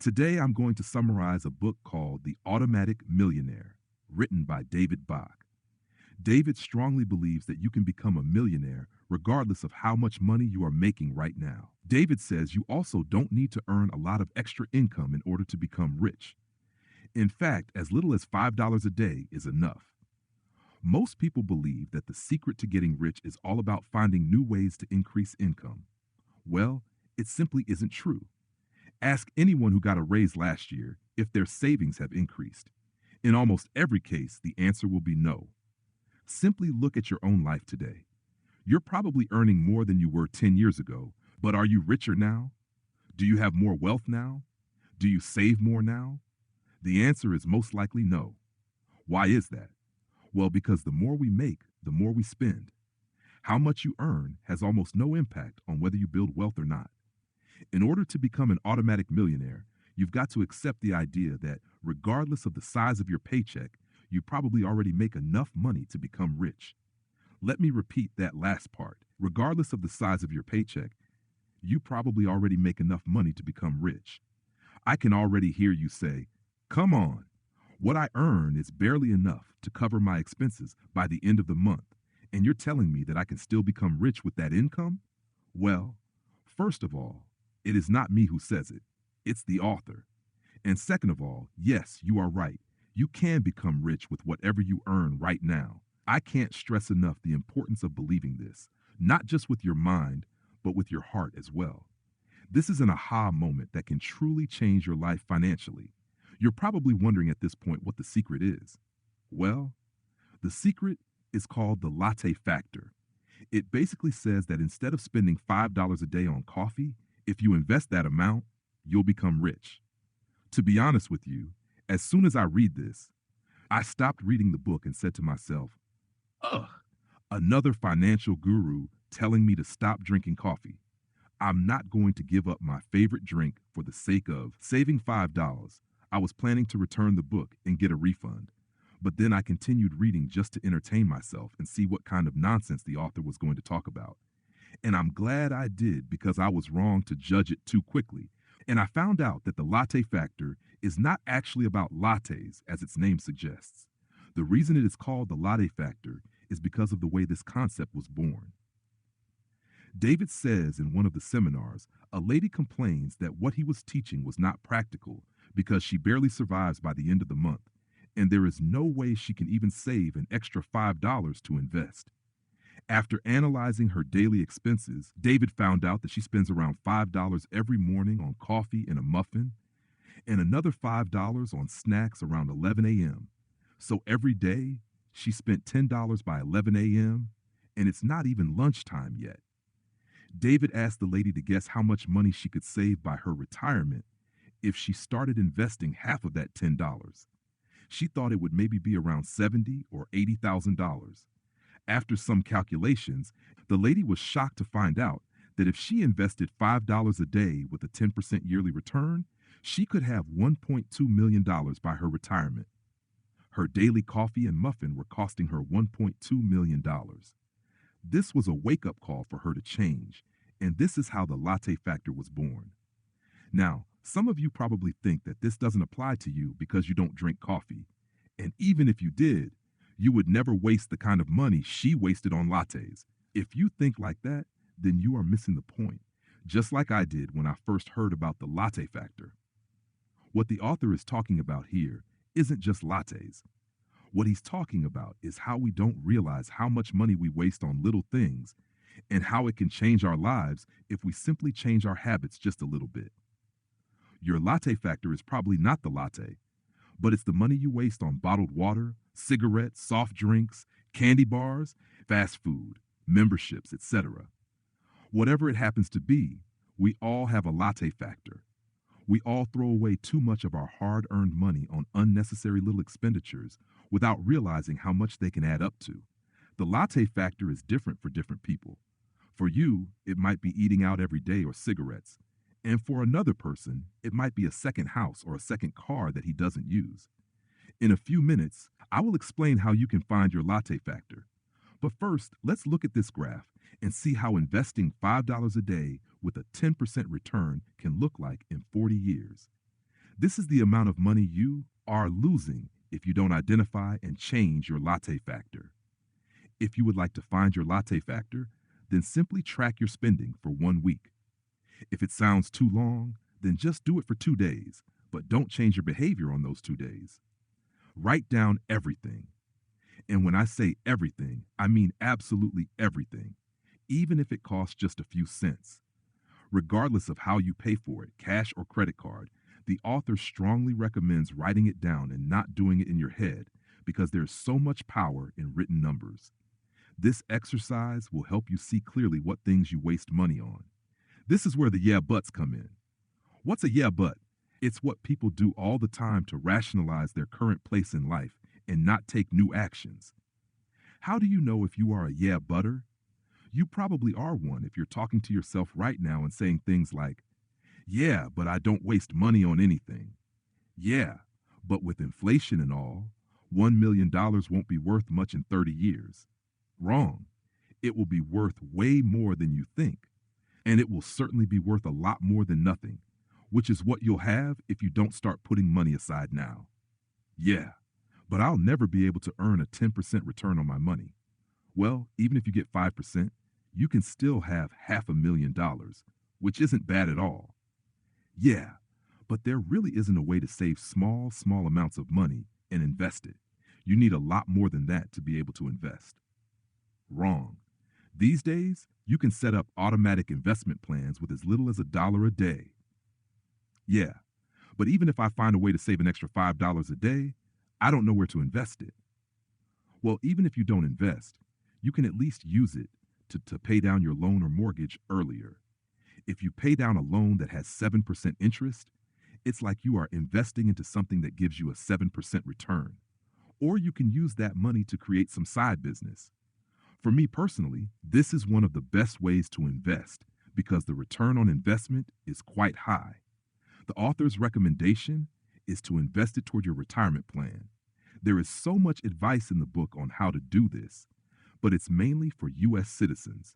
Today, I'm going to summarize a book called The Automatic Millionaire, written by David Bach. David strongly believes that you can become a millionaire regardless of how much money you are making right now. David says you also don't need to earn a lot of extra income in order to become rich. In fact, as little as $5 a day is enough. Most people believe that the secret to getting rich is all about finding new ways to increase income. Well, it simply isn't true. Ask anyone who got a raise last year if their savings have increased. In almost every case, the answer will be no. Simply look at your own life today. You're probably earning more than you were 10 years ago, but are you richer now? Do you have more wealth now? Do you save more now? The answer is most likely no. Why is that? Well, because the more we make, the more we spend. How much you earn has almost no impact on whether you build wealth or not. In order to become an automatic millionaire, you've got to accept the idea that regardless of the size of your paycheck, you probably already make enough money to become rich. Let me repeat that last part. Regardless of the size of your paycheck, you probably already make enough money to become rich. I can already hear you say, "Come on, what I earn is barely enough to cover my expenses by the end of the month, and you're telling me that I can still become rich with that income?" Well, first of all, it is not me who says it. It's the author. And second of all, yes, you are right. You can become rich with whatever you earn right now. I can't stress enough the importance of believing this, not just with your mind, but with your heart as well. This is an aha moment that can truly change your life financially. You're probably wondering at this point what the secret is. Well, the secret is called the Latte Factor. It basically says that instead of spending $5 a day on coffee, if you invest that amount, you'll become rich. To be honest with you, as soon as I read this, I stopped reading the book and said to myself, ugh, another financial guru telling me to stop drinking coffee. I'm not going to give up my favorite drink for the sake of saving $5. I was planning to return the book and get a refund. But then I continued reading just to entertain myself and see what kind of nonsense the author was going to talk about. And I'm glad I did because I was wrong to judge it too quickly. And I found out that the Latte Factor is not actually about lattes, as its name suggests. The reason it is called the Latte Factor is because of the way this concept was born. David says in one of the seminars, a lady complains that what he was teaching was not practical because she barely survives by the end of the month, and there is no way she can even save an extra $5 to invest. After analyzing her daily expenses, David found out that she spends around $5 every morning on coffee and a muffin, and another $5 on snacks around 11 a.m. So every day, she spent $10 by 11 a.m., and it's not even lunchtime yet. David asked the lady to guess how much money she could save by her retirement if she started investing half of that $10. She thought it would maybe be around $70,000 or $80,000. After some calculations, the lady was shocked to find out that if she invested $5 a day with a 10% yearly return, she could have $1.2 million by her retirement. Her daily coffee and muffin were costing her $1.2 million. This was a wake-up call for her to change, and this is how the Latte Factor was born. Now, some of you probably think that this doesn't apply to you because you don't drink coffee. And even if you did, you would never waste the kind of money she wasted on lattes. If you think like that, then you are missing the point, just like I did when I first heard about the Latte Factor. What the author is talking about here isn't just lattes. What he's talking about is how we don't realize how much money we waste on little things and how it can change our lives if we simply change our habits just a little bit. Your Latte Factor is probably not the latte, but it's the money you waste on bottled water, cigarettes, soft drinks, candy bars, fast food, memberships, etc. Whatever it happens to be, we all have a Latte Factor. We all throw away too much of our hard-earned money on unnecessary little expenditures without realizing how much they can add up to. The Latte Factor is different for different people. For you, it might be eating out every day or cigarettes. And for another person, it might be a second house or a second car that he doesn't use. In a few minutes, I will explain how you can find your Latte Factor. But first, let's look at this graph and see how investing $5 a day with a 10% return can look like in 40 years. This is the amount of money you are losing if you don't identify and change your latte factor. If you would like to find your latte factor, then simply track your spending for 1 week. If it sounds too long, then just do it for 2 days, but don't change your behavior on those 2 days. Write down everything. And when I say everything, I mean absolutely everything, even if it costs just a few cents. Regardless of how you pay for it, cash or credit card, the author strongly recommends writing it down and not doing it in your head because there's so much power in written numbers. This exercise will help you see clearly what things you waste money on. This is where the yeah buts come in. What's a yeah but? It's what people do all the time to rationalize their current place in life and not take new actions. How do you know if you are a yeah butter? You probably are one if you're talking to yourself right now and saying things like, yeah, but I don't waste money on anything. Yeah, but with inflation and all, $1 million won't be worth much in 30 years. Wrong. It will be worth way more than you think. And it will certainly be worth a lot more than nothing, which is what you'll have if you don't start putting money aside now. Yeah, but I'll never be able to earn a 10% return on my money. Well, even if you get 5%, you can still have $500,000, which isn't bad at all. Yeah, but there really isn't a way to save small amounts of money and invest it. You need a lot more than that to be able to invest. Wrong. These days, you can set up automatic investment plans with as little as $1 a day. Yeah, but even if I find a way to save an extra $5 a day, I don't know where to invest it. Well, even if you don't invest, you can at least use it to pay down your loan or mortgage earlier. If you pay down a loan that has 7% interest, it's like you are investing into something that gives you a 7% return. Or you can use that money to create some side business. For me personally, this is one of the best ways to invest because the return on investment is quite high. The author's recommendation is to invest it toward your retirement plan. There is so much advice in the book on how to do this, but it's mainly for U.S. citizens.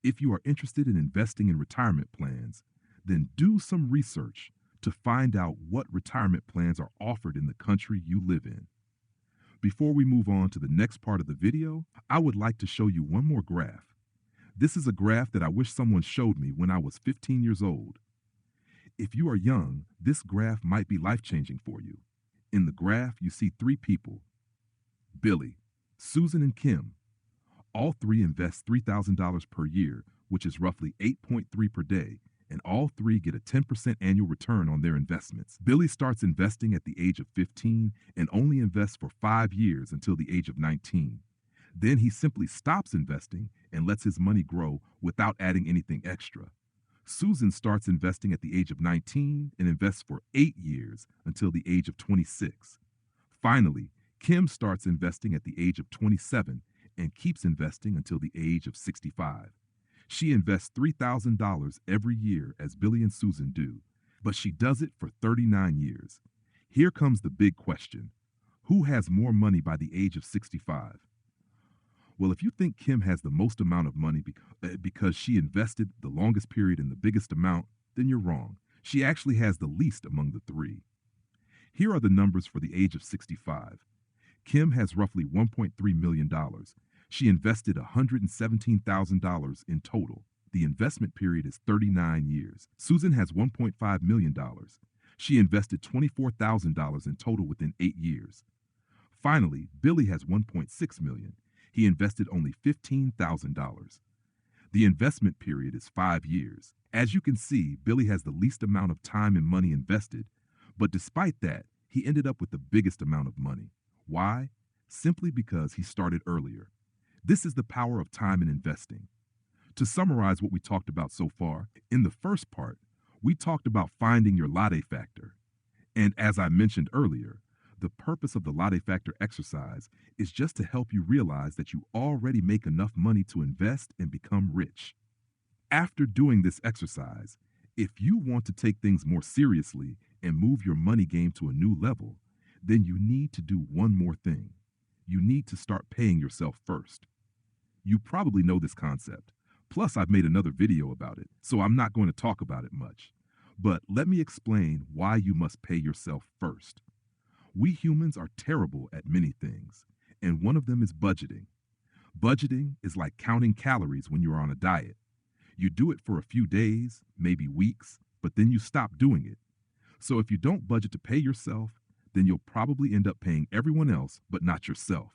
If you are interested in investing in retirement plans, then do some research to find out what retirement plans are offered in the country you live in. Before we move on to the next part of the video, I would like to show you one more graph. This is a graph that I wish someone showed me when I was 15 years old. If you are young, this graph might be life-changing for you. In the graph, you see 3 people: Billy, Susan, and Kim. All 3 invest $3,000 per year, which is roughly 8.3 per day, and all 3 get a 10% annual return on their investments. Billy starts investing at the age of 15 and only invests for 5 years until the age of 19. Then he simply stops investing and lets his money grow without adding anything extra. Susan starts investing at the age of 19 and invests for 8 years until the age of 26. Finally, Kim starts investing at the age of 27 and keeps investing until the age of 65. She invests $3,000 every year as Billy and Susan do, but she does it for 39 years. Here comes the big question. Who has more money by the age of 65? Well, if you think Kim has the most amount of money because she invested the longest period and the biggest amount, then you're wrong. She actually has the least among the 3. Here are the numbers for the age of 65. Kim has roughly $1.3 million. She invested $117,000 in total. The investment period is 39 years. Susan has $1.5 million. She invested $24,000 in total within 8 years. Finally, Billy has $1.6 million. He invested only $15,000. The investment period is 5 years. As you can see, Billy has the least amount of time and money invested, but despite that, he ended up with the biggest amount of money. Why? Simply because he started earlier. This is the power of time in investing. To summarize what we talked about so far, in the first part, we talked about finding your Latte Factor. And as I mentioned earlier, the purpose of the Latte Factor exercise is just to help you realize that you already make enough money to invest and become rich. After doing this exercise, if you want to take things more seriously and move your money game to a new level, then you need to do one more thing. You need to start paying yourself first. You probably know this concept. Plus, I've made another video about it, so I'm not going to talk about it much. But let me explain why you must pay yourself first. We humans are terrible at many things, and one of them is budgeting. Budgeting is like counting calories when you're on a diet. You do it for a few days, maybe weeks, but then you stop doing it. So if you don't budget to pay yourself, then you'll probably end up paying everyone else but not yourself.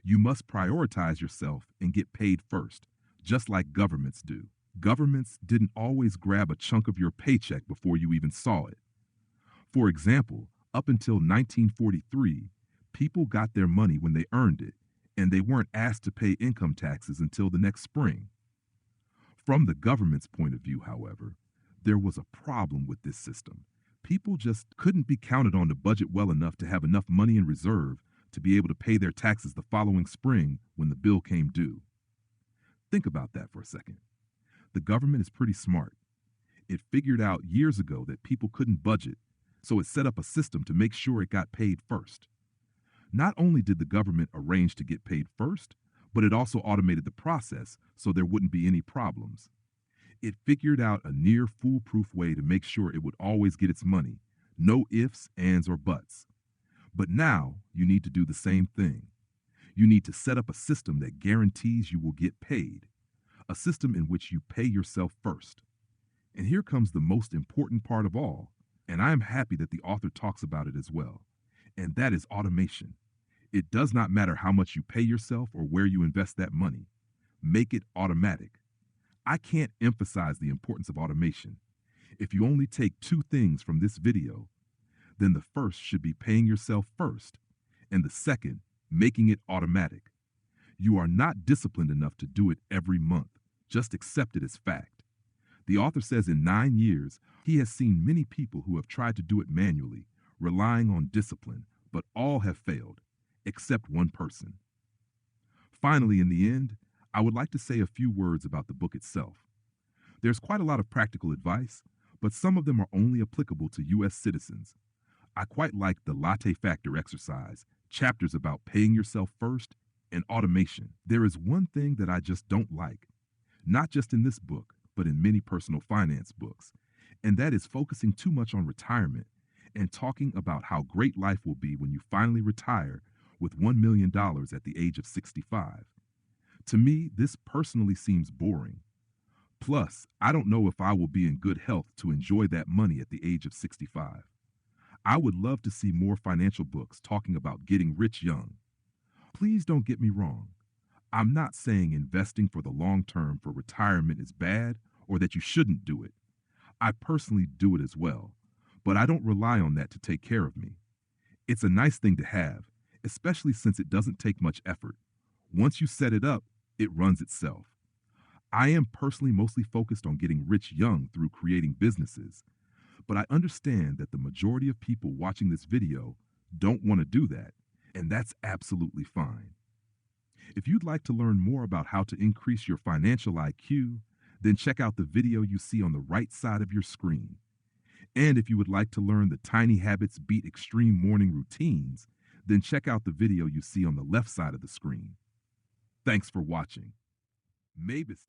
You must prioritize yourself and get paid first, just like governments do. Governments didn't always grab a chunk of your paycheck before you even saw it. For example, up until 1943, people got their money when they earned it, and they weren't asked to pay income taxes until the next spring. From the government's point of view, however, there was a problem with this system. People just couldn't be counted on to budget well enough to have enough money in reserve to be able to pay their taxes the following spring when the bill came due. Think about that for a second. The government is pretty smart. It figured out years ago that people couldn't budget, so it set up a system to make sure it got paid first. Not only did the government arrange to get paid first, but it also automated the process so there wouldn't be any problems. It figured out a near foolproof way to make sure it would always get its money. No ifs, ands, or buts. But now you need to do the same thing. You need to set up a system that guarantees you will get paid. A system in which you pay yourself first. And here comes the most important part of all, and I am happy that the author talks about it as well, and that is automation. It does not matter how much you pay yourself or where you invest that money. Make it automatic. I can't emphasize the importance of automation. If you only take two things from this video, then the first should be paying yourself first, and the second, making it automatic. You are not disciplined enough to do it every month. Just accept it as fact. The author says in 9 years, he has seen many people who have tried to do it manually, relying on discipline, but all have failed, except one person. Finally, in the end, I would like to say a few words about the book itself. There's quite a lot of practical advice, but some of them are only applicable to U.S. citizens. I quite like the Latte Factor exercise, chapters about paying yourself first, and automation. There is one thing that I just don't like, not just in this book, but in many personal finance books, and that is focusing too much on retirement and talking about how great life will be when you finally retire with $1 million at the age of 65. To me, this personally seems boring. Plus, I don't know if I will be in good health to enjoy that money at the age of 65. I would love to see more financial books talking about getting rich young. Please don't get me wrong. I'm not saying investing for the long term for retirement is bad or that you shouldn't do it. I personally do it as well, but I don't rely on that to take care of me. It's a nice thing to have, especially since it doesn't take much effort. Once you set it up, it runs itself. I am personally mostly focused on getting rich young through creating businesses, but I understand that the majority of people watching this video don't want to do that, and that's absolutely fine. If you'd like to learn more about how to increase your financial IQ, then check out the video you see on the right side of your screen. And if you would like to learn the tiny habits beat extreme morning routines, then check out the video you see on the left side of the screen. Thanks for watching. Mavis